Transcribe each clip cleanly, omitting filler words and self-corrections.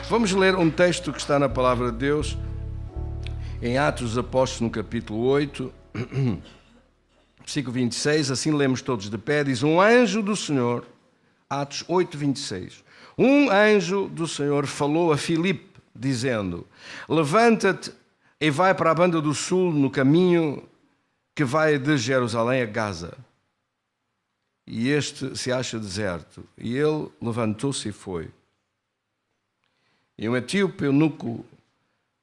Vamos ler um texto que está na Palavra de Deus, em Atos dos Apóstolos, no capítulo 8, versículo 26, assim lemos todos de pé, diz: um anjo do Senhor, Atos 8, 26, um anjo do Senhor falou a Filipe, dizendo: levanta-te e vai para a banda do sul, no caminho que vai de Jerusalém a Gaza. E este se acha deserto. E ele levantou-se e foi. E um etíope, eunuco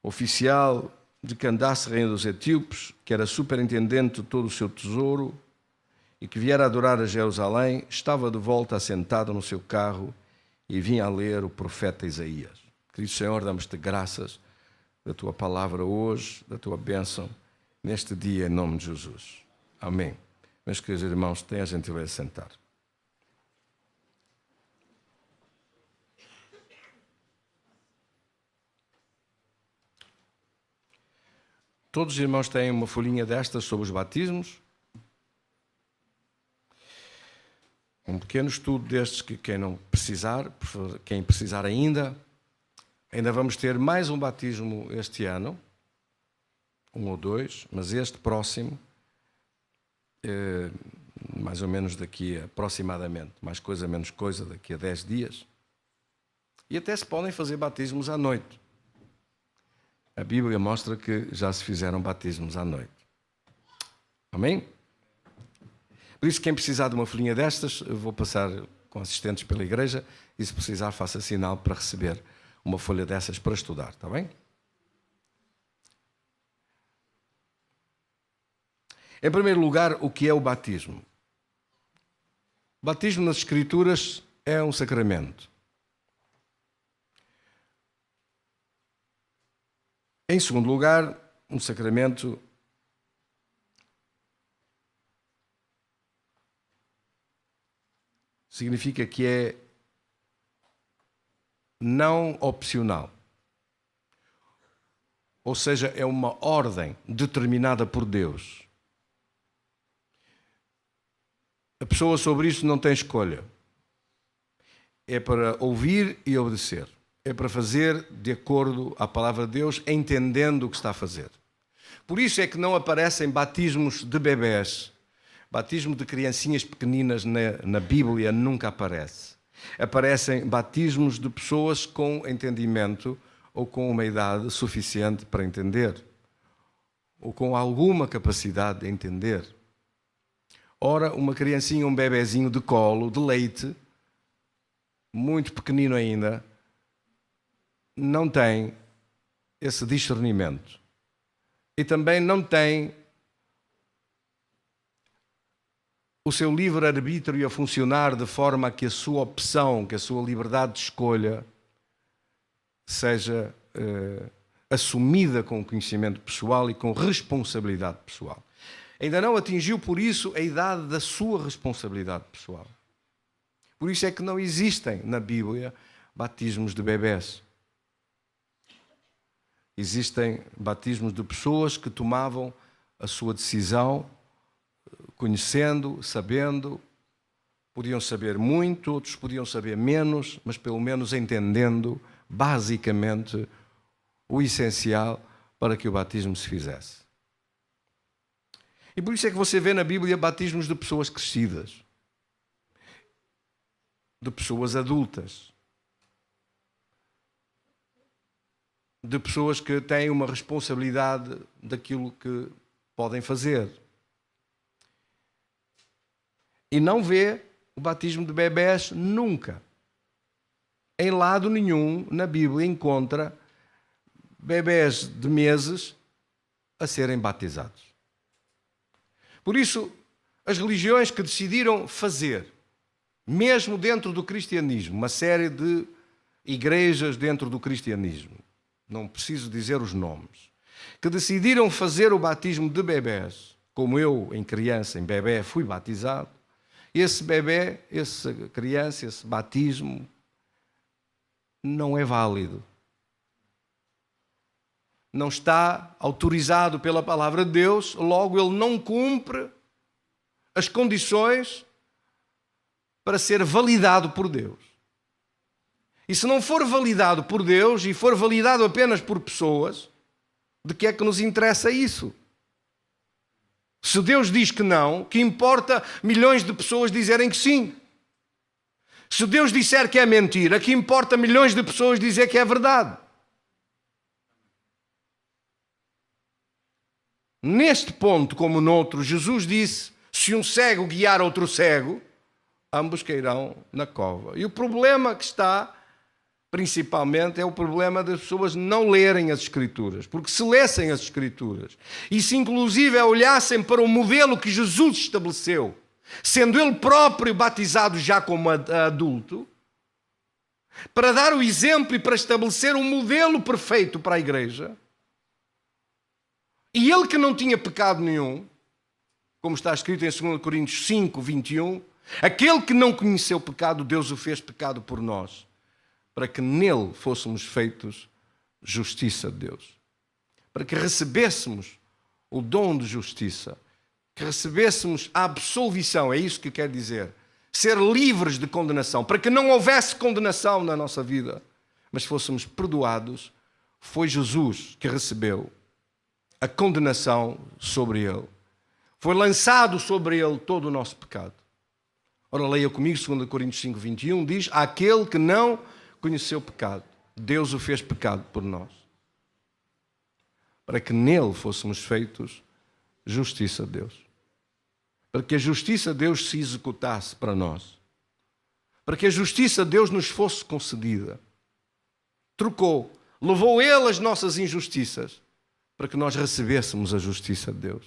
oficial de Candace, reino dos etíopes, que era superintendente de todo o seu tesouro e que viera adorar a Jerusalém, estava de volta assentado no seu carro e vinha a ler o profeta Isaías. Querido Senhor, damos-te graças da tua palavra hoje, da tua bênção, neste dia, em nome de Jesus. Amém. Meus queridos irmãos, tenham a gentileza de sentar. Todos os irmãos têm uma folhinha destas sobre os batismos. Um pequeno estudo destes que quem precisar ainda vamos ter mais um batismo este ano, um ou dois, mas este próximo, mais ou menos daqui a, aproximadamente, mais coisa, menos coisa, daqui a 10 dias. E até se podem fazer batismos à noite. A Bíblia mostra que já se fizeram batismos à noite. Amém? Por isso, quem precisar de uma folhinha destas, eu vou passar com assistentes pela igreja e, se precisar, faça sinal para receber uma folha dessas para estudar, está bem? Em primeiro lugar, o que é o batismo? O batismo nas Escrituras é um sacramento. Em segundo lugar, um sacramento significa que é não opcional. Ou seja, é uma ordem determinada por Deus. A pessoa sobre isso não tem escolha. É para ouvir e obedecer. É para fazer de acordo à palavra de Deus, entendendo o que está a fazer. Por isso é que não aparecem batismos de bebés. Batismo de criancinhas pequeninas na Bíblia nunca aparece. Aparecem batismos de pessoas com entendimento ou com uma idade suficiente para entender, ou com alguma capacidade de entender. Ora, uma criancinha, um bebezinho de colo, de leite, muito pequenino ainda, não tem esse discernimento. E também não tem o seu livre-arbítrio a funcionar de forma a que a sua opção, que a sua liberdade de escolha seja assumida com conhecimento pessoal e com responsabilidade pessoal. Ainda não atingiu, por isso, a idade da sua responsabilidade pessoal. Por isso é que não existem na Bíblia batismos de bebés. Existem batismos de pessoas que tomavam a sua decisão, conhecendo, sabendo, podiam saber muito, outros podiam saber menos, mas pelo menos entendendo, basicamente, o essencial para que o batismo se fizesse. E por isso é que você vê na Bíblia batismos de pessoas crescidas, de pessoas adultas, de pessoas que têm uma responsabilidade daquilo que podem fazer. E não vê o batismo de bebés nunca. Em lado nenhum na Bíblia encontra bebés de meses a serem batizados. Por isso, as religiões que decidiram fazer, mesmo dentro do cristianismo, uma série de igrejas dentro do cristianismo, não preciso dizer os nomes, que decidiram fazer o batismo de bebés, como eu, em criança, em bebé, fui batizado, esse bebé, essa criança, esse batismo, não é válido. Não está autorizado pela palavra de Deus, logo ele não cumpre as condições para ser validado por Deus. E se não for validado por Deus e for validado apenas por pessoas, de que é que nos interessa isso? Se Deus diz que não, que importa milhões de pessoas dizerem que sim? Se Deus disser que é mentira, que importa milhões de pessoas dizer que é verdade? Neste ponto, como noutro, Jesus disse: se um cego guiar outro cego, ambos cairão na cova. E o problema que está, principalmente, é o problema das pessoas não lerem as Escrituras. Porque se lessem as Escrituras, e se inclusive olhassem para o modelo que Jesus estabeleceu, sendo Ele próprio batizado já como adulto, para dar o exemplo e para estabelecer um modelo perfeito para a igreja, e Ele que não tinha pecado nenhum, como está escrito em 2 Coríntios 5, 21, aquele que não conheceu pecado, Deus o fez pecado por nós, para que nele fôssemos feitos justiça de Deus. Para que recebêssemos o dom de justiça, que recebêssemos a absolvição, é isso que quer dizer, ser livres de condenação, para que não houvesse condenação na nossa vida, mas fôssemos perdoados. Foi Jesus que recebeu a condenação sobre ele. Foi lançado sobre ele todo o nosso pecado. Ora, leia comigo 2 Coríntios 5, 21, diz: aquele que não conheceu pecado, Deus o fez pecado por nós, para que nele fôssemos feitos justiça de Deus. Para que a justiça de Deus se executasse para nós. Para que a justiça de Deus nos fosse concedida. Trocou, levou Ele as nossas injustiças, para que nós recebêssemos a justiça de Deus.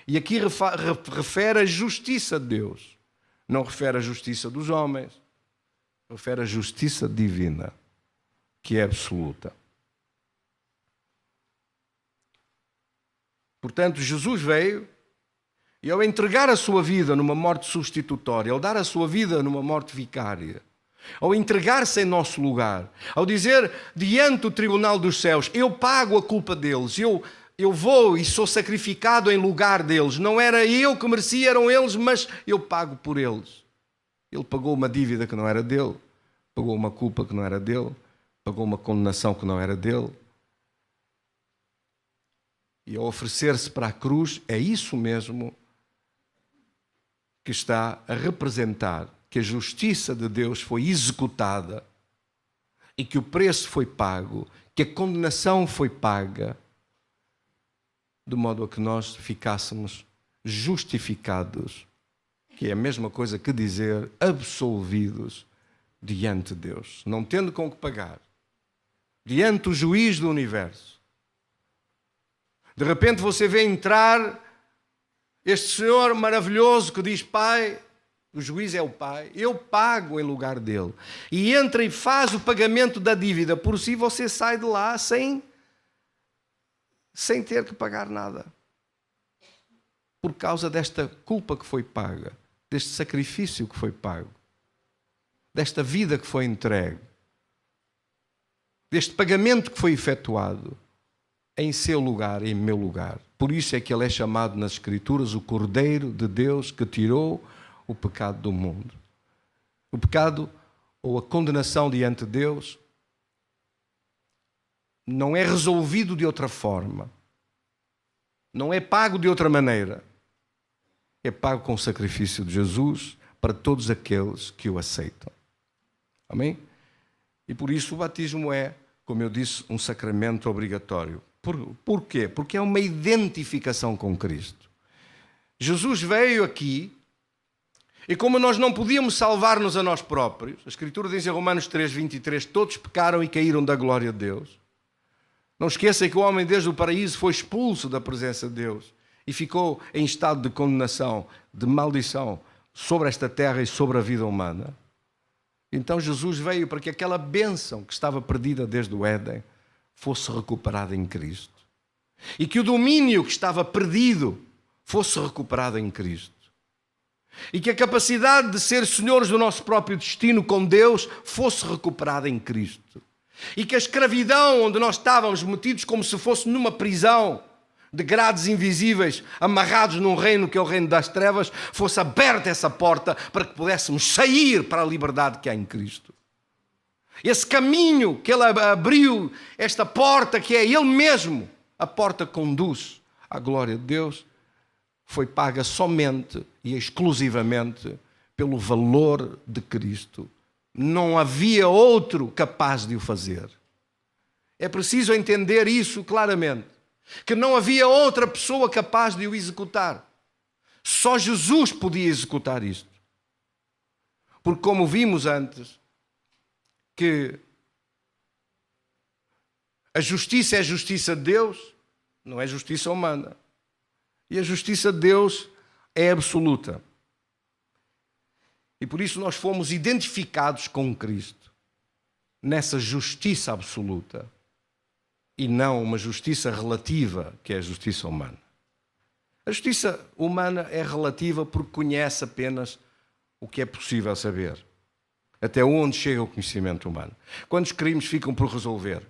E aqui refere a justiça de Deus. Não refere a justiça dos homens. Refere a justiça divina, que é absoluta. Portanto, Jesus veio e ao entregar a sua vida numa morte substitutória, ao dar a sua vida numa morte vicária, ao entregar-se em nosso lugar, ao dizer diante do tribunal dos céus: eu pago a culpa deles, eu vou e sou sacrificado em lugar deles, não era eu que merecia, eram eles, mas eu pago por eles. Ele pagou uma dívida que não era dele, pagou uma culpa que não era dele, pagou uma condenação que não era dele. E ao oferecer-se para a cruz, é isso mesmo que está a representar que a justiça de Deus foi executada e que o preço foi pago, que a condenação foi paga, de modo a que nós ficássemos justificados, que é a mesma coisa que dizer absolvidos diante de Deus, não tendo com que pagar, diante do juiz do universo. De repente você vê entrar este Senhor maravilhoso que diz: Pai, o juiz é o Pai, eu pago em lugar dele. E entra e faz o pagamento da dívida por si, você sai de lá sem ter que pagar nada. Por causa desta culpa que foi paga, deste sacrifício que foi pago, desta vida que foi entregue, deste pagamento que foi efetuado em seu lugar, em meu lugar. Por isso é que ele é chamado nas Escrituras o Cordeiro de Deus que tirou o pecado do mundo. O pecado ou a condenação diante de Deus não é resolvido de outra forma. Não é pago de outra maneira. É pago com o sacrifício de Jesus para todos aqueles que o aceitam. Amém? E por isso o batismo é, como eu disse, um sacramento obrigatório. Por quê? Porque é uma identificação com Cristo. Jesus veio aqui e como nós não podíamos salvar-nos a nós próprios, a Escritura diz em Romanos 3, 23, todos pecaram e caíram da glória de Deus. Não esqueçam que o homem desde o paraíso foi expulso da presença de Deus e ficou em estado de condenação, de maldição sobre esta terra e sobre a vida humana. Então Jesus veio para que aquela bênção que estava perdida desde o Éden fosse recuperada em Cristo. E que o domínio que estava perdido fosse recuperado em Cristo. E que a capacidade de ser senhores do nosso próprio destino com Deus fosse recuperada em Cristo. E que a escravidão onde nós estávamos metidos como se fosse numa prisão de grades invisíveis, amarrados num reino que é o reino das trevas, fosse aberta essa porta para que pudéssemos sair para a liberdade que há em Cristo. Esse caminho que Ele abriu, esta porta que é Ele mesmo, a porta conduz à glória de Deus, foi paga somente e exclusivamente pelo valor de Cristo. Não havia outro capaz de o fazer. É preciso entender isso claramente, que não havia outra pessoa capaz de o executar. Só Jesus podia executar isto. Porque como vimos antes, que a justiça é a justiça de Deus, não é justiça humana. E a justiça de Deus é absoluta. E por isso nós fomos identificados com Cristo nessa justiça absoluta e não uma justiça relativa, que é a justiça humana. A justiça humana é relativa porque conhece apenas o que é possível saber, até onde chega o conhecimento humano. Quantos crimes ficam por resolver?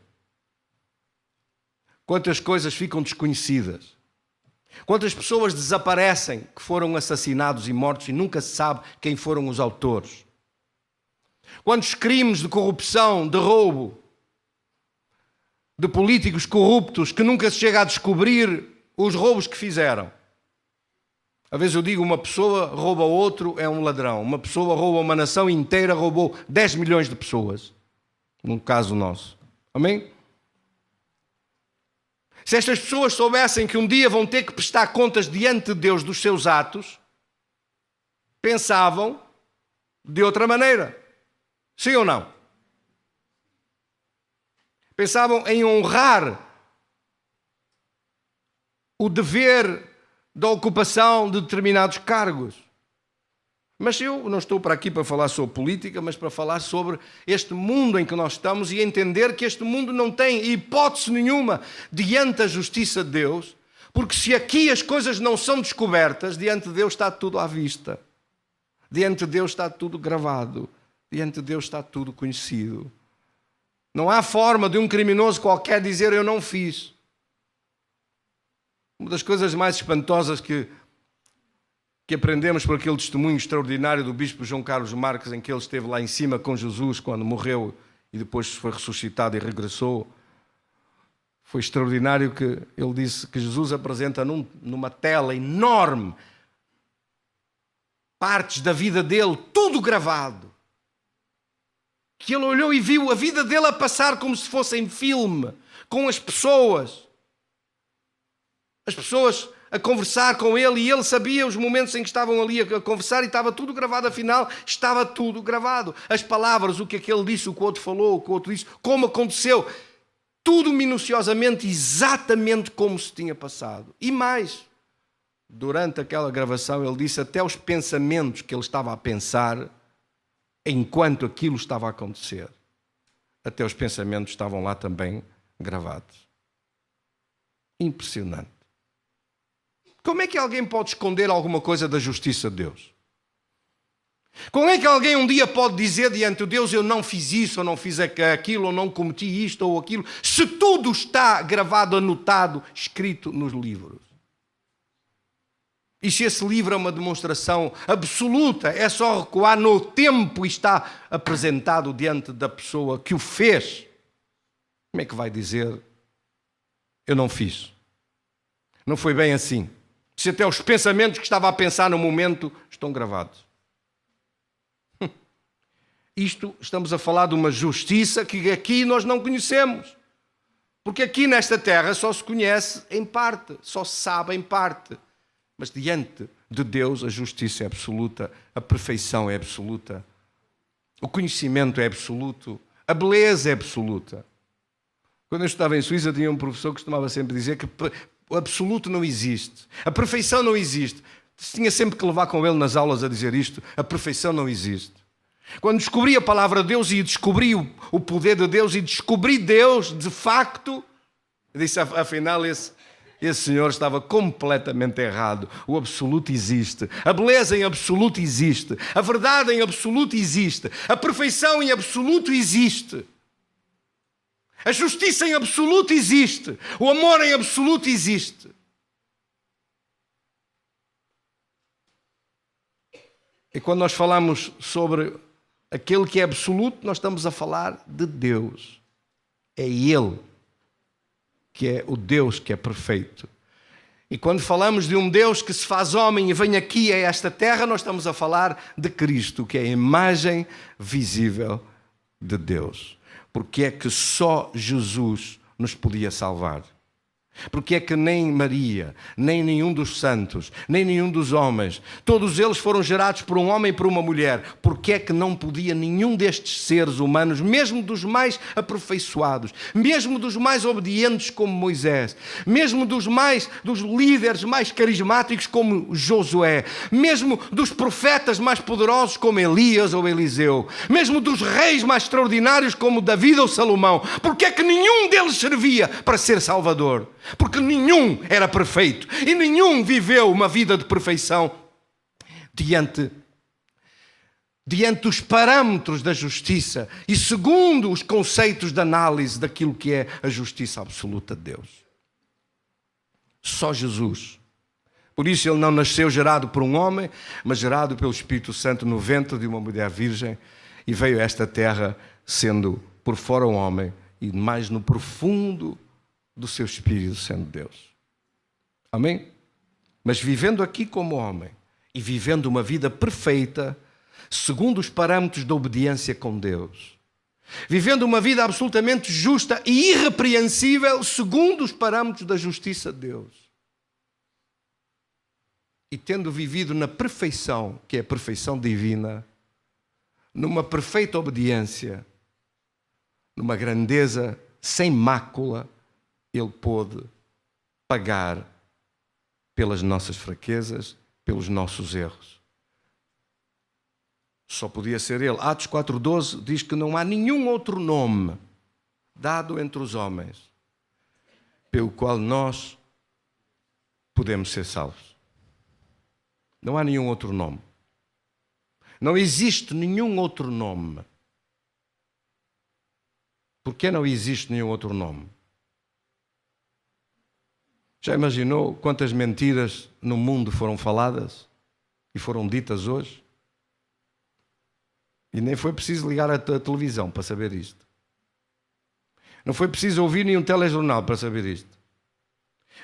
Quantas coisas ficam desconhecidas? Quantas pessoas desaparecem que foram assassinados e mortos e nunca se sabe quem foram os autores? Quantos crimes de corrupção, de roubo, de políticos corruptos que nunca se chega a descobrir os roubos que fizeram? Às vezes eu digo, uma pessoa rouba outro, é um ladrão. Uma pessoa rouba uma nação inteira, roubou 10 milhões de pessoas. No caso nosso. Amém? Se estas pessoas soubessem que um dia vão ter que prestar contas diante de Deus dos seus atos, pensavam de outra maneira. Sim ou não? Pensavam em honrar o dever da ocupação de determinados cargos. Mas eu não estou para aqui para falar sobre política, mas para falar sobre este mundo em que nós estamos e entender que este mundo não tem hipótese nenhuma diante da justiça de Deus, porque se aqui as coisas não são descobertas, diante de Deus está tudo à vista. Diante de Deus está tudo gravado. Diante de Deus está tudo conhecido. Não há forma de um criminoso qualquer dizer eu não fiz. Uma das coisas mais espantosas que aprendemos por aquele testemunho extraordinário do bispo João Carlos Marques, em que ele esteve lá em cima com Jesus quando morreu e depois foi ressuscitado e regressou. Foi extraordinário que ele disse que Jesus apresenta numa tela enorme partes da vida dele, tudo gravado. Que ele olhou e viu a vida dele a passar como se fosse em filme, com as pessoas a conversar com ele, e ele sabia os momentos em que estavam ali a conversar e estava tudo gravado, afinal, estava tudo gravado. As palavras, o que aquele disse, o que o outro falou, o que o outro disse, como aconteceu, tudo minuciosamente, exatamente como se tinha passado. E mais, durante aquela gravação ele disse até os pensamentos que ele estava a pensar enquanto aquilo estava a acontecer. Até os pensamentos estavam lá também gravados. Impressionante. Como é que alguém pode esconder alguma coisa da justiça de Deus? Como é que alguém um dia pode dizer diante de Deus eu não fiz isso, ou não fiz aquilo, ou não cometi isto ou aquilo, se tudo está gravado, anotado, escrito nos livros? E se esse livro é uma demonstração absoluta, é só recuar no tempo e está apresentado diante da pessoa que o fez, como é que vai dizer eu não fiz? Não foi bem assim. Se até os pensamentos que estava a pensar no momento estão gravados. Isto, estamos a falar de uma justiça que aqui nós não conhecemos. Porque aqui nesta terra só se conhece em parte, só se sabe em parte. Mas diante de Deus a justiça é absoluta, a perfeição é absoluta, o conhecimento é absoluto, a beleza é absoluta. Quando eu estava em Suíça tinha um professor que costumava sempre dizer que o absoluto não existe, a perfeição não existe. Tinha sempre que levar com ele nas aulas a dizer isto, a perfeição não existe. Quando descobri a palavra de Deus e descobri o poder de Deus e descobri Deus de facto, eu disse afinal esse senhor estava completamente errado. O absoluto existe, a beleza em absoluto existe, a verdade em absoluto existe, a perfeição em absoluto existe. A justiça em absoluto existe. O amor em absoluto existe. E quando nós falamos sobre aquele que é absoluto, nós estamos a falar de Deus. É Ele que é o Deus que é perfeito. E quando falamos de um Deus que se faz homem e vem aqui a esta terra, nós estamos a falar de Cristo, que é a imagem visível de Deus. Porque é que só Jesus nos podia salvar? Porque é que nem Maria, nem nenhum dos santos, nem nenhum dos homens, todos eles foram gerados por um homem e por uma mulher. Porque é que não podia nenhum destes seres humanos, mesmo dos mais aperfeiçoados, mesmo dos mais obedientes como Moisés, mesmo dos líderes mais carismáticos como Josué, mesmo dos profetas mais poderosos como Elias ou Eliseu, mesmo dos reis mais extraordinários como David ou Salomão, porque é que nenhum deles servia para ser Salvador? Porque nenhum era perfeito e nenhum viveu uma vida de perfeição diante dos parâmetros da justiça e segundo os conceitos de análise daquilo que é a justiça absoluta de Deus. Só Jesus. Por isso ele não nasceu gerado por um homem, mas gerado pelo Espírito Santo no ventre de uma mulher virgem e veio a esta terra sendo por fora um homem e mais no profundo do seu Espírito sendo Deus. Amém? Mas vivendo aqui como homem e vivendo uma vida perfeita, segundo os parâmetros da obediência com Deus, vivendo uma vida absolutamente justa e irrepreensível, segundo os parâmetros da justiça de Deus, e tendo vivido na perfeição, que é a perfeição divina, numa perfeita obediência, numa grandeza sem mácula, ele pôde pagar pelas nossas fraquezas, pelos nossos erros. Só podia ser ele. Atos 4,12 diz que não há nenhum outro nome dado entre os homens pelo qual nós podemos ser salvos. Não há nenhum outro nome. Não existe nenhum outro nome. Por que não existe nenhum outro nome? Já imaginou quantas mentiras no mundo foram faladas e foram ditas hoje? E nem foi preciso ligar a televisão para saber isto. Não foi preciso ouvir nenhum telejornal para saber isto.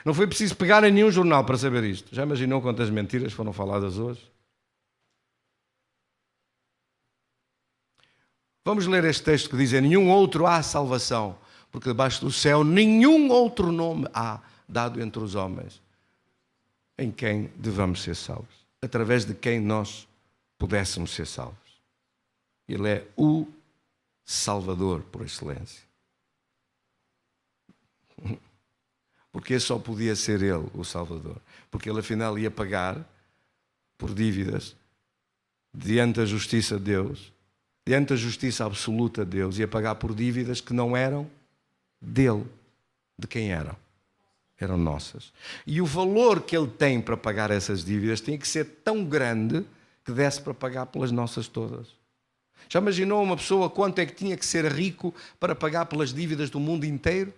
Não foi preciso pegar em nenhum jornal para saber isto. Já imaginou quantas mentiras foram faladas hoje? Vamos ler este texto que diz: em nenhum outro há salvação, porque debaixo do céu nenhum outro nome há dado entre os homens em quem devamos ser salvos, através de quem nós pudéssemos ser salvos. Ele é o Salvador por excelência. Porque só podia ser ele o Salvador, porque ele afinal ia pagar por dívidas diante da justiça de Deus, diante da justiça absoluta de Deus, ia pagar por dívidas que não eram dele. De quem eram? Eram nossas. E o valor que ele tem para pagar essas dívidas tinha que ser tão grande que desse para pagar pelas nossas todas. Já imaginou uma pessoa quanto é que tinha que ser rico para pagar pelas dívidas do mundo inteiro?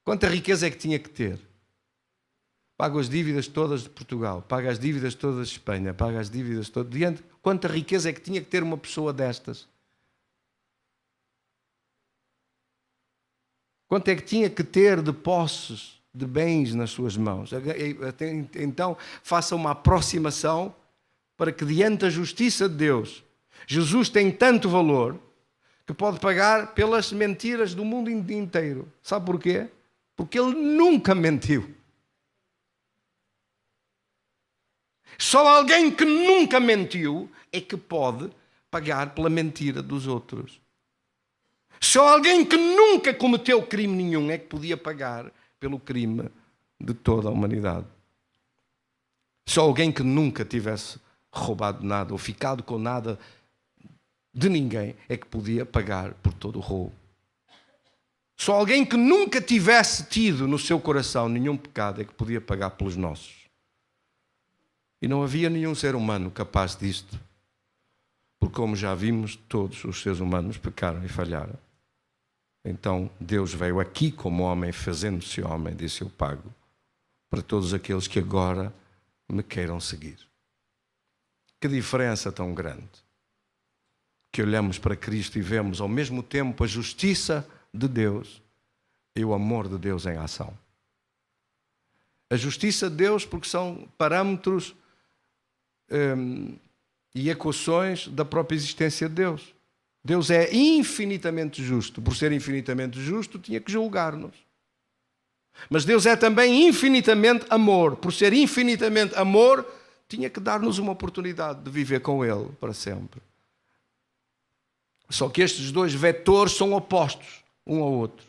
Quanta riqueza é que tinha que ter? Paga as dívidas todas de Portugal, paga as dívidas todas de Espanha, paga as dívidas todas... Quanta riqueza é que tinha que ter uma pessoa destas? Quanto é que tinha que ter de posses, de bens nas suas mãos? Então, faça uma aproximação para que diante da justiça de Deus, Jesus tem tanto valor que pode pagar pelas mentiras do mundo inteiro. Sabe porquê? Porque ele nunca mentiu. Só alguém que nunca mentiu é que pode pagar pela mentira dos outros. Só alguém que nunca cometeu crime nenhum é que podia pagar pelo crime de toda a humanidade. Só alguém que nunca tivesse roubado nada ou ficado com nada de ninguém é que podia pagar por todo o roubo. Só alguém que nunca tivesse tido no seu coração nenhum pecado é que podia pagar pelos nossos. E não havia nenhum ser humano capaz disto. Porque, como já vimos, todos os seres humanos pecaram e falharam. Então Deus veio aqui como homem, fazendo-se homem, disse: eu pago para todos aqueles que agora me queiram seguir. Que diferença tão grande. que olhamos para Cristo e vemos ao mesmo tempo a justiça de Deus e o amor de Deus em ação. A justiça de Deus porque são parâmetros e equações da própria existência de Deus. Deus é infinitamente justo. Por ser infinitamente justo, tinha que julgar-nos. Mas Deus é também infinitamente amor. Por ser infinitamente amor, tinha que dar-nos uma oportunidade de viver com Ele para sempre. Só que estes dois vetores são opostos um ao outro.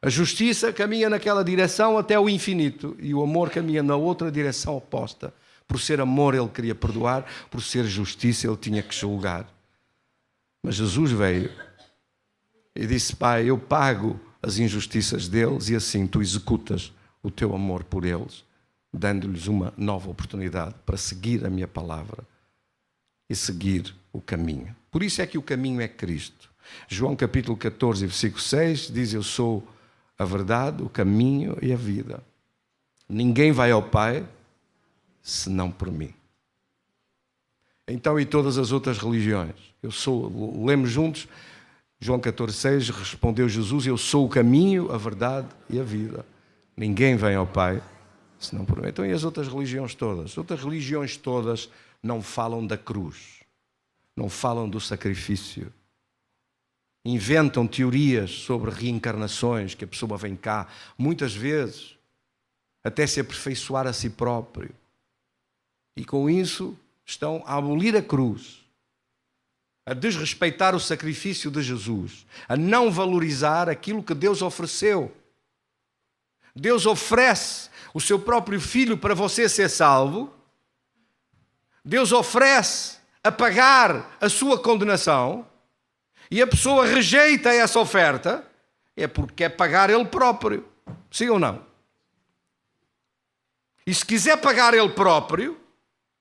A justiça caminha naquela direção até o infinito e o amor caminha na outra direção oposta. Por ser amor, Ele queria perdoar. Por ser justiça, Ele tinha que julgar. Mas Jesus veio e disse: Pai, eu pago as injustiças deles e assim tu executas o teu amor por eles, dando-lhes uma nova oportunidade para seguir a minha palavra e seguir o caminho. Por isso é que o caminho é Cristo. João capítulo 14, versículo 6 diz: eu sou a verdade, o caminho e a vida. Ninguém vai ao Pai senão por mim. Então, e todas as outras religiões? Lemos juntos, João 14, 6, respondeu Jesus: eu sou o caminho, a verdade e a vida. Ninguém vem ao Pai senão por mim. Então, e as outras religiões todas? As outras religiões todas não falam da cruz, não falam do sacrifício. Inventam teorias sobre reencarnações, que a pessoa vem cá, muitas vezes, até se aperfeiçoar a si próprio. E com isso estão a abolir a cruz, a desrespeitar o sacrifício de Jesus, a não valorizar aquilo que Deus ofereceu. Deus oferece o seu próprio Filho para você ser salvo. Deus oferece a pagar a sua condenação e a pessoa rejeita essa oferta, é porque quer pagar ele próprio. Sim ou não? E se quiser pagar ele próprio,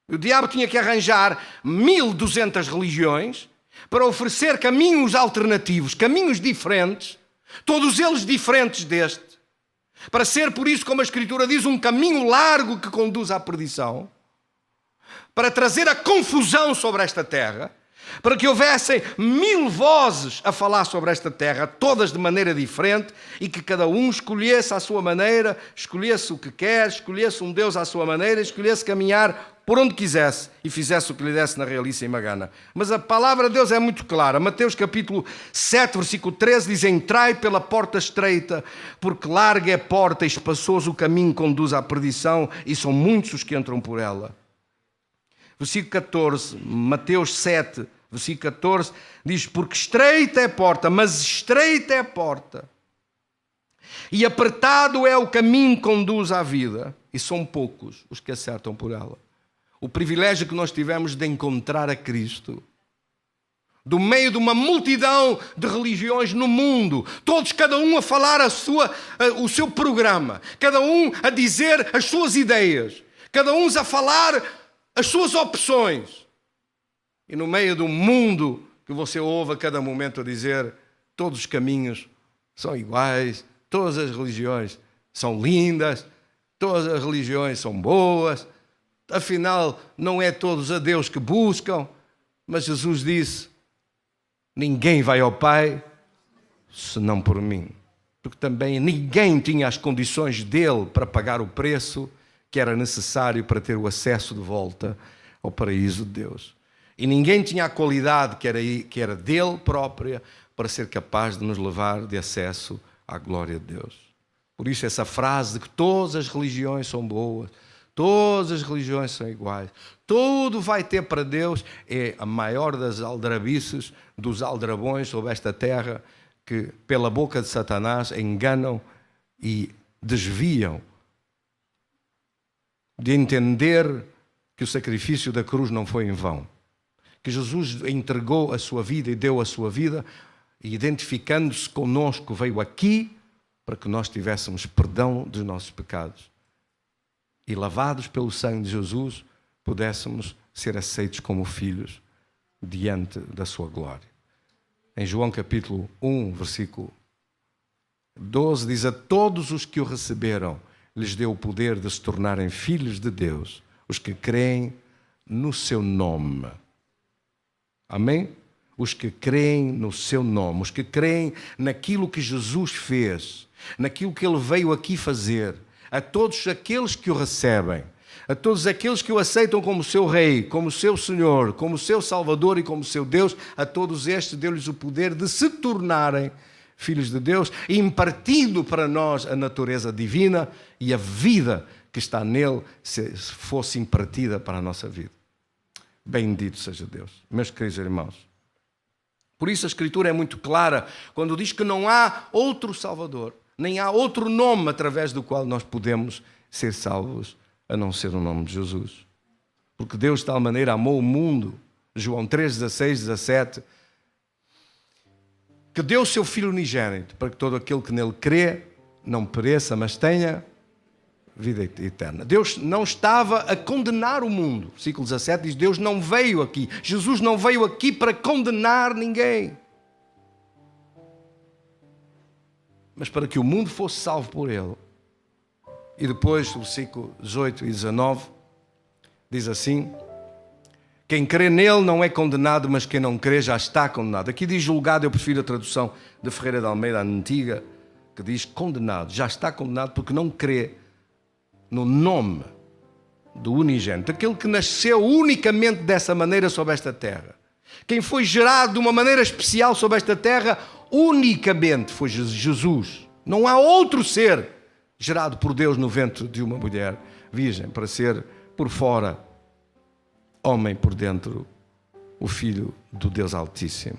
o diabo tinha que arranjar 1200 religiões para oferecer caminhos alternativos, caminhos diferentes, todos eles diferentes deste, para ser, por isso, como a Escritura diz, um caminho largo que conduz à perdição, para trazer a confusão sobre esta terra, para que houvessem 1000 vozes a falar sobre esta terra, todas de maneira diferente, e que cada um escolhesse à sua maneira, escolhesse o que quer, escolhesse um Deus à sua maneira, escolhesse caminhar por onde quisesse e fizesse o que lhe desse na realíssima gana. Mas a palavra de Deus é muito clara. Mateus capítulo 7, versículo 13 diz: entrai pela porta estreita, porque larga é a porta e espaçoso o caminho que conduz à perdição, e são muitos os que entram por ela. Versículo 14, Mateus 7, versículo 14, diz: porque estreita é a porta, mas estreita é a porta, e apertado é o caminho que conduz à vida, e são poucos os que acertam por ela. O privilégio que nós tivemos de encontrar a Cristo, do meio de uma multidão de religiões no mundo, todos, cada um a falar o seu programa, cada um a dizer as suas ideias, cada um a falar as suas opções. E no meio do mundo que você ouve a cada momento a dizer: todos os caminhos são iguais, todas as religiões são lindas, todas as religiões são boas, afinal não é todos a Deus que buscam. Mas Jesus disse: ninguém vai ao Pai senão por mim. Porque também ninguém tinha as condições dele para pagar o preço que era necessário para ter o acesso de volta ao paraíso de Deus. E ninguém tinha a qualidade que era dele própria para ser capaz de nos levar de acesso à glória de Deus. Por isso essa frase de que todas as religiões são boas, todas as religiões são iguais, tudo vai ter para Deus, é a maior das aldrabices, dos aldrabões sobre esta terra, que pela boca de Satanás enganam e desviam de entender que o sacrifício da cruz não foi em vão, que Jesus entregou a sua vida e deu a sua vida, e identificando-se conosco veio aqui para que nós tivéssemos perdão dos nossos pecados e, lavados pelo sangue de Jesus, pudéssemos ser aceitos como filhos diante da sua glória. Em João capítulo 1, versículo 12, diz: a todos os que o receberam lhes deu o poder de se tornarem filhos de Deus, os que creem no seu nome. Amém? os que creem no seu nome, os que creem naquilo que Jesus fez, naquilo que ele veio aqui fazer, a todos aqueles que o recebem, a todos aqueles que o aceitam como seu Rei, como seu Senhor, como seu Salvador e como seu Deus, a todos estes deu-lhes o poder de se tornarem filhos de Deus, impartindo para nós a natureza divina e a vida que está nele se fosse impartida para a nossa vida. Bendito seja Deus. Meus queridos irmãos, por isso a Escritura é muito clara quando diz que não há outro Salvador, nem há outro nome através do qual nós podemos ser salvos, a não ser o nome de Jesus. Porque Deus de tal maneira amou o mundo, João 3, 16, 17, que deu o seu Filho unigênito, para que todo aquele que nele crê não pereça, mas tenha vida eterna. Deus não estava a condenar o mundo. Versículo 17 diz, Deus não veio aqui, Jesus não veio aqui para condenar ninguém, mas para que o mundo fosse salvo por ele. E depois, o versículo 18 e 19, diz assim, quem crê nele não é condenado, mas quem não crê já está condenado. Aqui diz julgado, eu prefiro a tradução de Ferreira de Almeida, a antiga, que diz condenado. Já está condenado porque não crê no nome do unigênito, aquele que nasceu unicamente dessa maneira sobre esta terra. Quem foi gerado de uma maneira especial sobre esta terra, unicamente foi Jesus. Não há outro ser gerado por Deus no ventre de uma mulher virgem, para ser por fora homem, por dentro o Filho do Deus Altíssimo.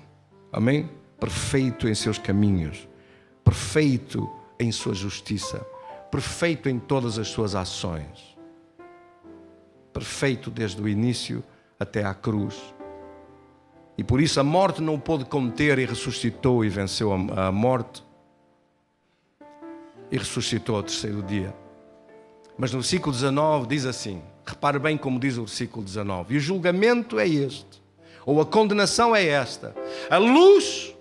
Amém? Perfeito em seus caminhos, perfeito em sua justiça, perfeito em todas as suas ações, perfeito desde o início até à cruz. E por isso a morte não o pôde conter e ressuscitou e venceu a morte e ressuscitou ao terceiro dia. Mas no versículo 19 diz assim, repare bem como diz o versículo 19, e o julgamento é este, ou a condenação é esta, a luz,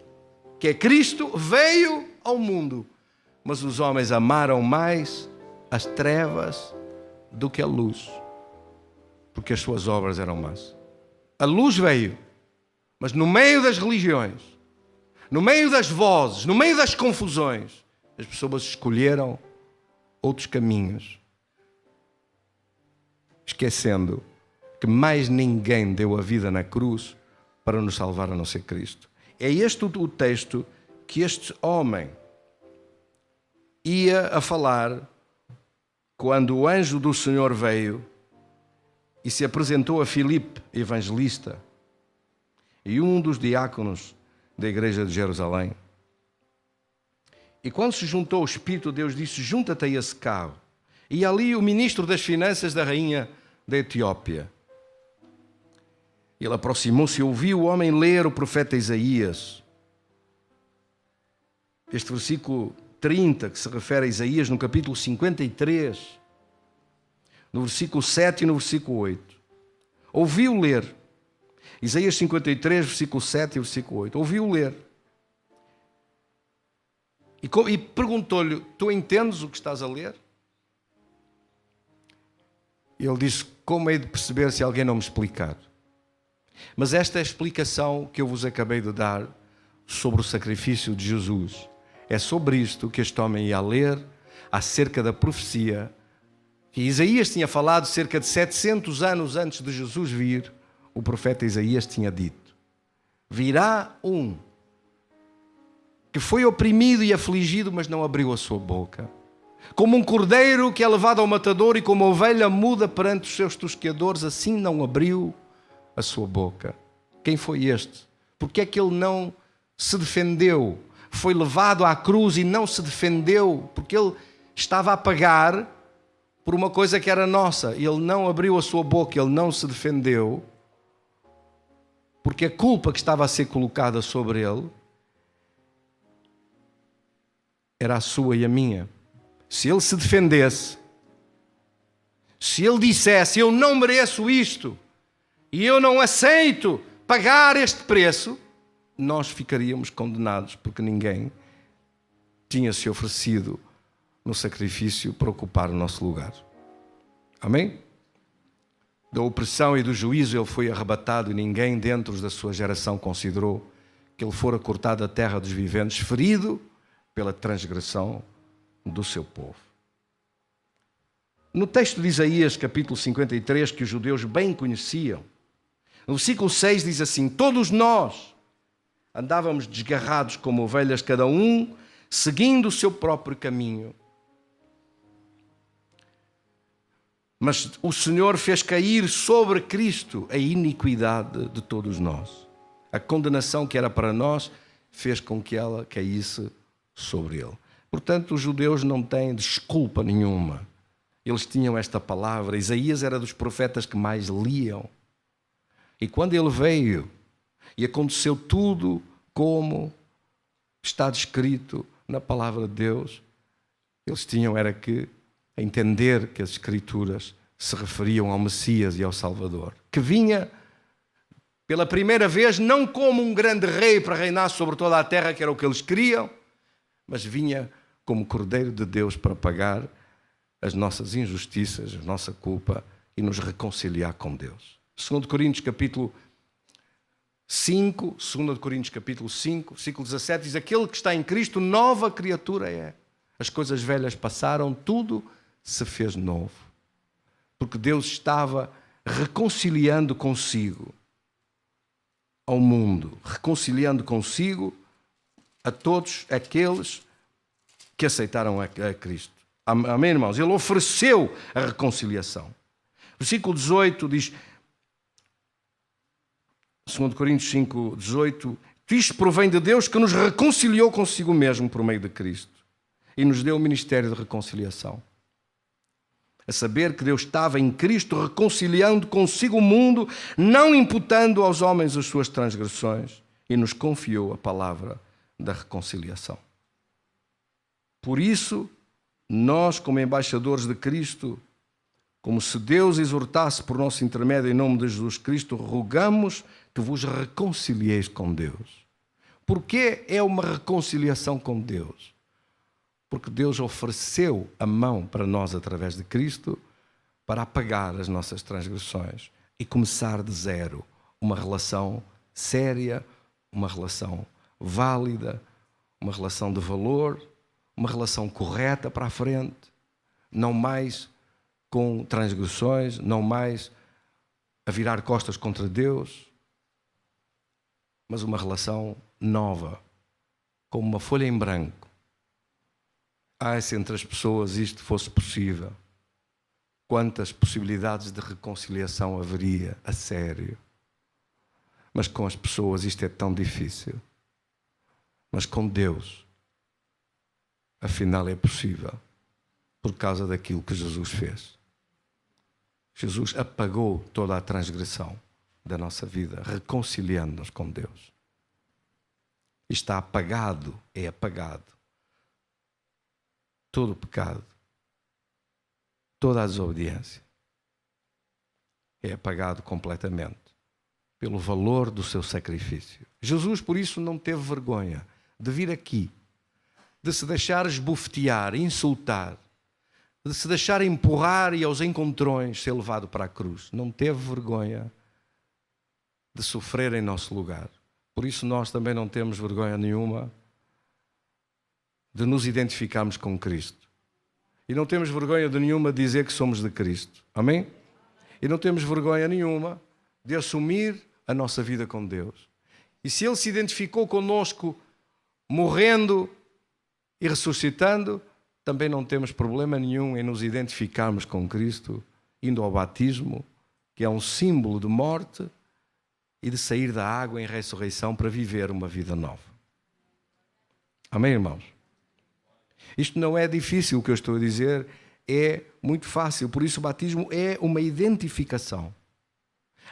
que é Cristo, veio ao mundo, mas os homens amaram mais as trevas do que a luz, porque as suas obras eram más. A luz veio, mas no meio das religiões, no meio das vozes, no meio das confusões, as pessoas escolheram outros caminhos, esquecendo que mais ninguém deu a vida na cruz para nos salvar a não ser Cristo. É este o texto que este homem ia a falar quando o anjo do Senhor veio e se apresentou a Filipe, evangelista, e um dos diáconos da igreja de Jerusalém. E quando se juntou o Espírito, Deus disse, junta-te a esse carro. E ali o ministro das finanças da rainha da Etiópia. Ele aproximou-se e ouviu o homem ler o profeta Isaías. Este versículo 30, que se refere a Isaías no capítulo 53, no versículo 7 e no versículo 8. Ouviu ler. Isaías 53, versículo 7 e versículo 8. Ouviu ler. E perguntou-lhe, tu entendes o que estás a ler? E ele disse, como hei de perceber se alguém não me explicar? Mas esta é a explicação que eu vos acabei de dar sobre o sacrifício de Jesus. É sobre isto que este homem ia ler, acerca da profecia que Isaías tinha falado cerca de 700 anos antes de Jesus vir. O profeta Isaías tinha dito, virá um que foi oprimido e afligido, mas não abriu a sua boca. Como um cordeiro que é levado ao matador e como ovelha muda perante os seus tosqueadores, assim não abriu a sua boca. Quem foi este? Porque é que ele não se defendeu? Foi levado à cruz e não se defendeu, porque ele estava a pagar por uma coisa que era nossa. Ele não abriu a sua boca, ele não se defendeu, porque a culpa que estava a ser colocada sobre ele era a sua e a minha. Se ele se defendesse, se ele dissesse, eu não mereço isto e eu não aceito pagar este preço, nós ficaríamos condenados, porque ninguém tinha se oferecido no sacrifício para ocupar o nosso lugar. Amém? Da opressão e do juízo ele foi arrebatado e ninguém dentro da sua geração considerou que ele fora cortado da terra dos viventes, ferido pela transgressão do seu povo. No texto de Isaías, capítulo 53, que os judeus bem conheciam, no versículo 6 diz assim: todos nós andávamos desgarrados como ovelhas, cada um seguindo o seu próprio caminho. Mas o Senhor fez cair sobre Cristo a iniquidade de todos nós. A condenação que era para nós fez com que ela caísse sobre ele. Portanto, os judeus não têm desculpa nenhuma. Eles tinham esta palavra. Isaías era dos profetas que mais liam. E quando ele veio e aconteceu tudo como está descrito na palavra de Deus, eles tinham era que entender que as Escrituras se referiam ao Messias e ao Salvador, que vinha pela primeira vez não como um grande rei para reinar sobre toda a terra, que era o que eles queriam, mas vinha como Cordeiro de Deus para pagar as nossas injustiças, a nossa culpa e nos reconciliar com Deus. 2 Coríntios capítulo 5, 2 Coríntios capítulo 5, versículo 17, diz: aquele que está em Cristo, nova criatura é. As coisas velhas passaram, tudo se fez novo. Porque Deus estava reconciliando consigo ao mundo, reconciliando consigo a todos aqueles que aceitaram a Cristo. Amém, irmãos? Ele ofereceu a reconciliação. Versículo 18 diz, 2 Coríntios 5, 18, isto provém de Deus que nos reconciliou consigo mesmo por meio de Cristo e nos deu o ministério de reconciliação. A saber que Deus estava em Cristo reconciliando consigo o mundo, não imputando aos homens as suas transgressões, e nos confiou a palavra da reconciliação. Por isso, nós, como embaixadores de Cristo, como se Deus exortasse por nosso intermédio em nome de Jesus Cristo, rogamos que vos reconcilieis com Deus. Porquê é uma reconciliação com Deus? Porque Deus ofereceu a mão para nós através de Cristo para apagar as nossas transgressões e começar de zero uma relação séria, uma relação válida, uma relação de valor, uma relação correta para a frente, não mais com transgressões, não mais a virar costas contra Deus, mas uma relação nova, como uma folha em branco. Se entre as pessoas isto fosse possível, quantas possibilidades de reconciliação haveria a sério. Mas com as pessoas isto é tão difícil. Mas com Deus, afinal é possível, por causa daquilo que Jesus fez. Jesus apagou toda a transgressão da nossa vida, reconciliando-nos com Deus. E está apagado, é apagado. Todo o pecado, toda a desobediência é apagado completamente pelo valor do seu sacrifício. Jesus, por isso, não teve vergonha de vir aqui, de se deixar esbofetear, insultar, de se deixar empurrar e aos encontrões ser levado para a cruz. Não teve vergonha de sofrer em nosso lugar. Por isso nós também não temos vergonha nenhuma de nos identificarmos com Cristo. E não temos vergonha de nenhuma de dizer que somos de Cristo. Amém? E não temos vergonha nenhuma de assumir a nossa vida com Deus. E se Ele se identificou conosco morrendo e ressuscitando, também não temos problema nenhum em nos identificarmos com Cristo, indo ao batismo, que é um símbolo de morte, e de sair da água em ressurreição para viver uma vida nova. Amém, irmãos? Isto não é difícil, o que eu estou a dizer é muito fácil. Por isso o batismo é uma identificação.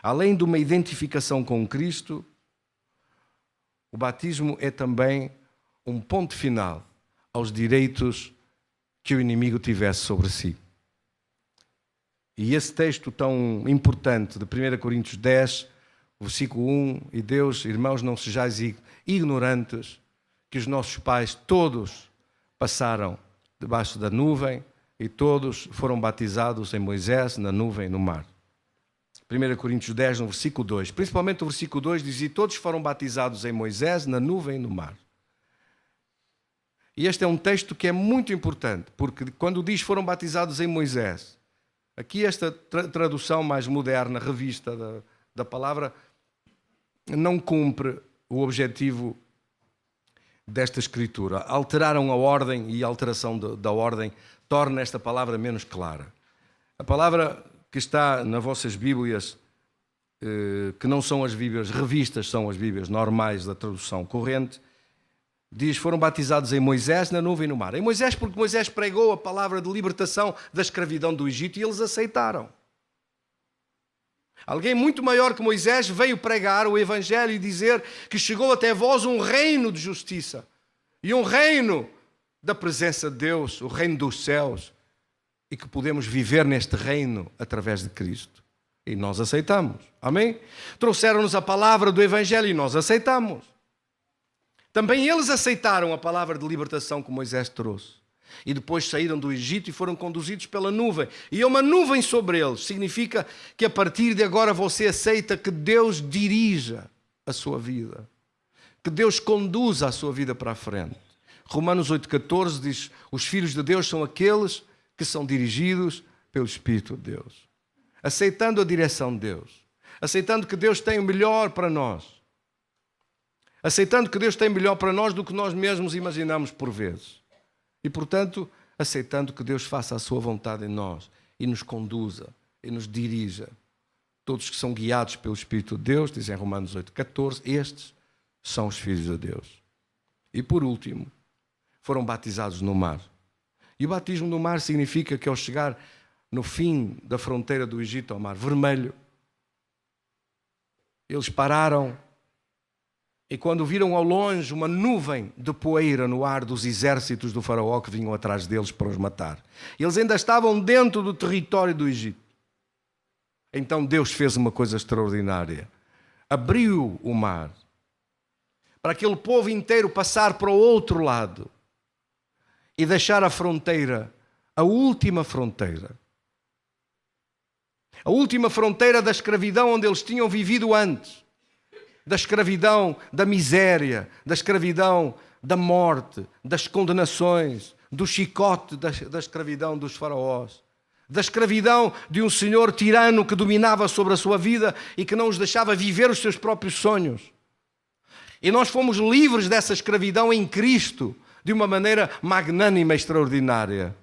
Além de uma identificação com Cristo, o batismo é também um ponto final aos direitos que o inimigo tivesse sobre si. E esse texto tão importante de 1 Coríntios 10, versículo 1, e Deus, irmãos, não sejais ignorantes que os nossos pais todos passaram debaixo da nuvem e todos foram batizados em Moisés, na nuvem e no mar. 1 Coríntios 10, no versículo 2. Principalmente o versículo 2 diz: e todos foram batizados em Moisés, na nuvem e no mar. E este é um texto que é muito importante, porque quando diz foram batizados em Moisés, aqui esta tradução mais moderna, revista da palavra, não cumpre o objetivo desta escritura. Alteraram a ordem, e a alteração da ordem torna esta palavra menos clara. A palavra que está nas vossas Bíblias, que não são as Bíblias revistas, são as Bíblias normais da tradução corrente, diz: foram batizados em Moisés, na nuvem e no mar. Em Moisés, porque Moisés pregou a palavra de libertação da escravidão do Egito e eles aceitaram. Alguém muito maior que Moisés veio pregar o Evangelho e dizer que chegou até vós um reino de justiça e um reino da presença de Deus, o reino dos céus, e que podemos viver neste reino através de Cristo. E nós aceitamos. Amém? Trouxeram-nos a palavra do Evangelho e nós aceitamos. Também eles aceitaram a palavra de libertação que Moisés trouxe. E depois saíram do Egito e foram conduzidos pela nuvem. E é uma nuvem sobre eles. Significa que a partir de agora você aceita que Deus dirija a sua vida. Que Deus conduza a sua vida para a frente. Romanos 8,14 diz: os filhos de Deus são aqueles que são dirigidos pelo Espírito de Deus. Aceitando a direção de Deus. Aceitando que Deus tem o melhor para nós. Aceitando que Deus tem melhor para nós do que nós mesmos imaginamos por vezes. E, portanto, aceitando que Deus faça a sua vontade em nós e nos conduza e nos dirija. Todos que são guiados pelo Espírito de Deus, dizem Romanos 8,14, estes são os filhos de Deus. E, por último, foram batizados no mar. E o batismo no mar significa que ao chegar no fim da fronteira do Egito ao Mar Vermelho, eles pararam. E quando viram ao longe uma nuvem de poeira no ar dos exércitos do faraó que vinham atrás deles para os matar. Eles ainda estavam dentro do território do Egito. Então Deus fez uma coisa extraordinária. Abriu o mar para aquele povo inteiro passar para o outro lado e deixar a fronteira, a última fronteira. A última fronteira da escravidão onde eles tinham vivido antes. Da escravidão, da miséria, da escravidão, da morte, das condenações, do chicote da escravidão dos faraós, da escravidão de um senhor tirano que dominava sobre a sua vida e que não os deixava viver os seus próprios sonhos. E nós fomos livres dessa escravidão em Cristo, de uma maneira magnânima e extraordinária.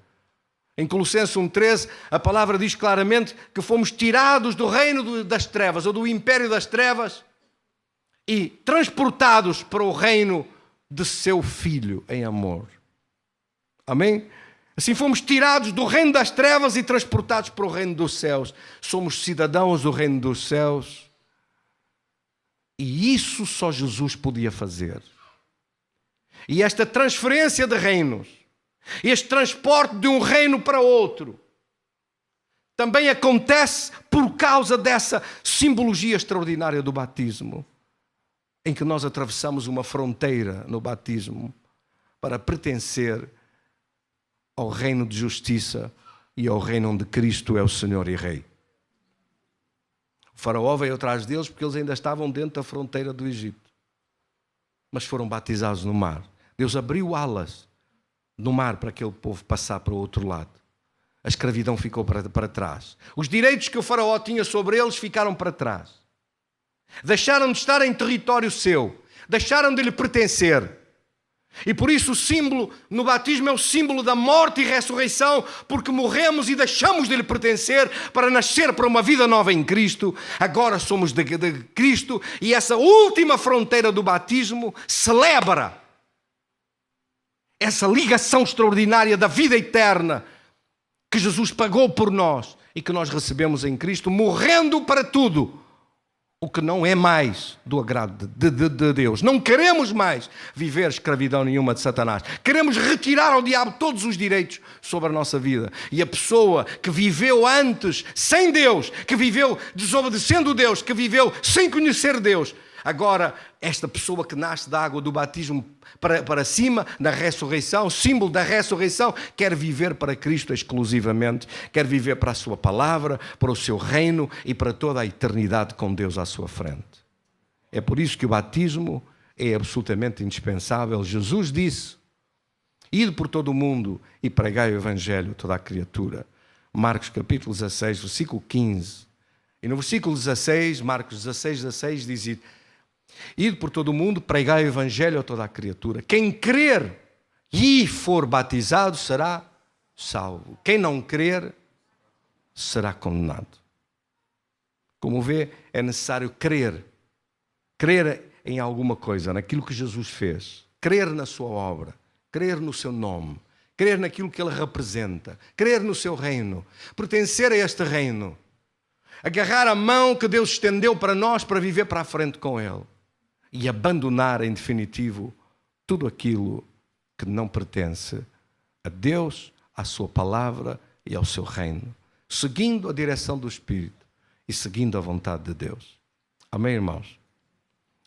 Em Colossenses 1,13, a palavra diz claramente que fomos tirados do reino das trevas, ou do império das trevas, e transportados para o reino de seu Filho em amor. Amém? Assim fomos tirados do reino das trevas e transportados para o reino dos céus. Somos cidadãos do reino dos céus. E isso só Jesus podia fazer. E esta transferência de reinos, este transporte de um reino para outro, também acontece por causa dessa simbologia extraordinária do batismo, em que nós atravessamos uma fronteira no batismo para pertencer ao reino de justiça e ao reino onde Cristo é o Senhor e Rei. O faraó veio atrás deles porque eles ainda estavam dentro da fronteira do Egito, mas foram batizados no mar. Deus abriu alas no mar para aquele povo passar para o outro lado. A escravidão ficou para trás. Os direitos que o faraó tinha sobre eles ficaram para trás. Deixaram de estar em território seu. Deixaram de lhe pertencer. E por isso o símbolo no batismo é o símbolo da morte e ressurreição, porque morremos e deixamos de lhe pertencer para nascer para uma vida nova em Cristo. Agora somos de Cristo e essa última fronteira do batismo celebra essa ligação extraordinária da vida eterna que Jesus pagou por nós e que nós recebemos em Cristo, morrendo para tudo o que não é mais do agrado de Deus. Não queremos mais viver escravidão nenhuma de Satanás. Queremos retirar ao diabo todos os direitos sobre a nossa vida. E a pessoa que viveu antes sem Deus, que viveu desobedecendo Deus, que viveu sem conhecer Deus, Agora, esta pessoa que nasce da água do batismo para cima, na ressurreição, símbolo da ressurreição, quer viver para Cristo exclusivamente, quer viver para a sua palavra, para o seu reino e para toda a eternidade com Deus à sua frente. É por isso que o batismo é absolutamente indispensável. Jesus disse: ide por todo o mundo e pregai o Evangelho a toda a criatura. Marcos capítulo 16, versículo 15. E no versículo 16, Marcos 16, 16, diz: ide por todo o mundo, pregai o Evangelho a toda a criatura. Quem crer e for batizado será salvo. Quem não crer será condenado. Como vê, é necessário crer. Crer em alguma coisa, naquilo que Jesus fez. Crer na sua obra. Crer no seu nome. Crer naquilo que ele representa. Crer no seu reino. Pertencer a este reino. Agarrar a mão que Deus estendeu para nós para viver para a frente com Ele. E abandonar, em definitivo, tudo aquilo que não pertence a Deus, à sua palavra e ao seu reino. Seguindo a direção do Espírito e seguindo a vontade de Deus. Amém, irmãos?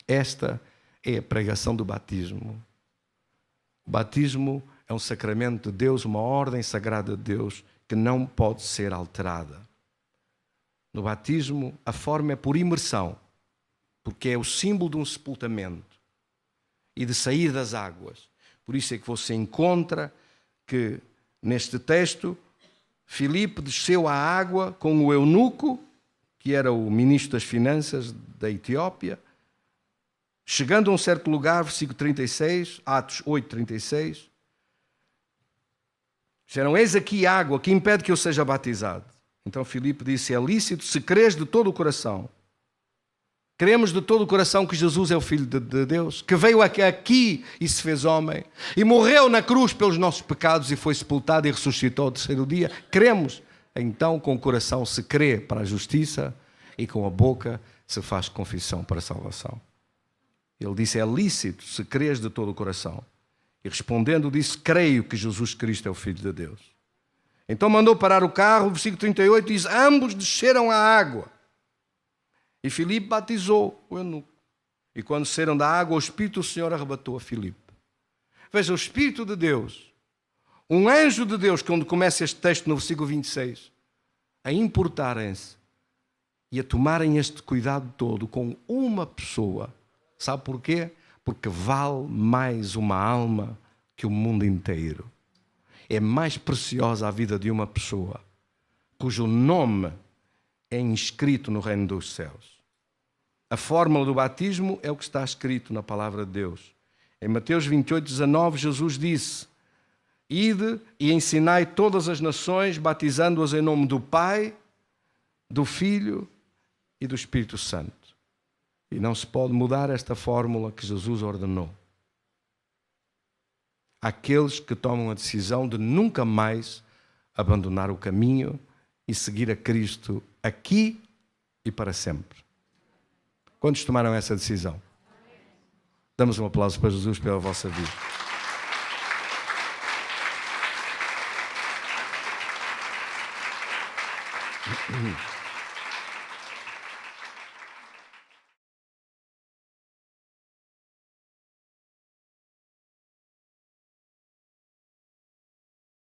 Esta é a pregação do batismo. O batismo é um sacramento de Deus, uma ordem sagrada de Deus que não pode ser alterada. No batismo, a forma é por imersão, porque é o símbolo de um sepultamento e de sair das águas. Por isso é que você encontra que, neste texto, Filipe desceu à água com o eunuco, que era o ministro das finanças da Etiópia. Chegando a um certo lugar, versículo 36, Atos 8, 36, disseram: eis aqui água, que impede que eu seja batizado. Então Filipe disse: é lícito se creres de todo o coração. Cremos de todo o coração que Jesus é o Filho de Deus, que veio aqui e se fez homem, e morreu na cruz pelos nossos pecados e foi sepultado e ressuscitou ao terceiro dia. Cremos. Então com o coração se crê para a justiça e com a boca se faz confissão para a salvação. Ele disse: é lícito se creres de todo o coração. E respondendo disse: creio que Jesus Cristo é o Filho de Deus. Então mandou parar o carro, versículo 38 diz: ambos desceram à água. E Filipe batizou o eunuco. E quando desceram da água, o Espírito do Senhor arrebatou a Filipe. Veja, o Espírito de Deus, um anjo de Deus, quando começa este texto no versículo 26, a importarem-se e a tomarem este cuidado todo com uma pessoa. Sabe porquê? Porque vale mais uma alma que o mundo inteiro. É mais preciosa a vida de uma pessoa cujo nome é inscrito no reino dos céus. A fórmula do batismo é o que está escrito na palavra de Deus. Em Mateus 28, 19, Jesus disse: ide e ensinai todas as nações, batizando-as em nome do Pai, do Filho e do Espírito Santo. E não se pode mudar esta fórmula que Jesus ordenou. Aqueles que tomam a decisão de nunca mais abandonar o caminho e seguir a Cristo aqui e para sempre. Quantos tomaram essa decisão? Damos um aplauso para Jesus pela vossa vida.